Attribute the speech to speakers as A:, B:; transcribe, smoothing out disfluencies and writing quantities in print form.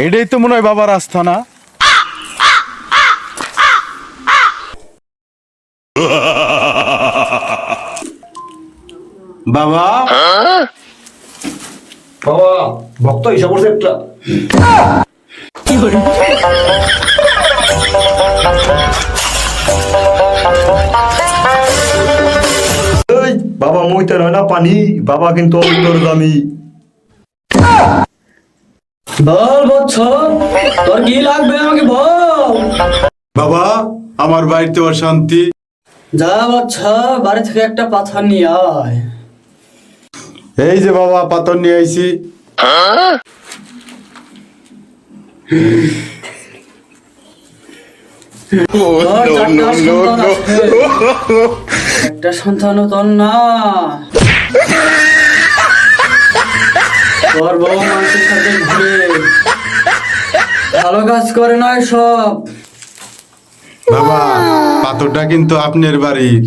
A: এটাই তো মনে হয় বাবার আস্থানা। বাবা
B: বাবা ভক্ত হিসাব করছে একটা। এই বাবা মইতে নয় না পানি, বাবা কিন্তু অন্তর্গামী।
C: বল বৎস, তোর কি লাগবে আমাকে বল।
A: বাবা আমার বাড়িতে অশান্তি।
C: যা বাচ্চা, বাড়ি থেকে একটা পাথর নিয়ে আয়।
A: এই যে বাবা পাথর নিয়ে আইছি।
C: তোর চারটা সন্তান আছে। একটা সন্তানও তোর না। তোর বউ মানুষের সাথে ঘুরে, ভালো কাজ করে না সব।
A: বাবা পাথরটা কিন্তু আপনার বাড়ির।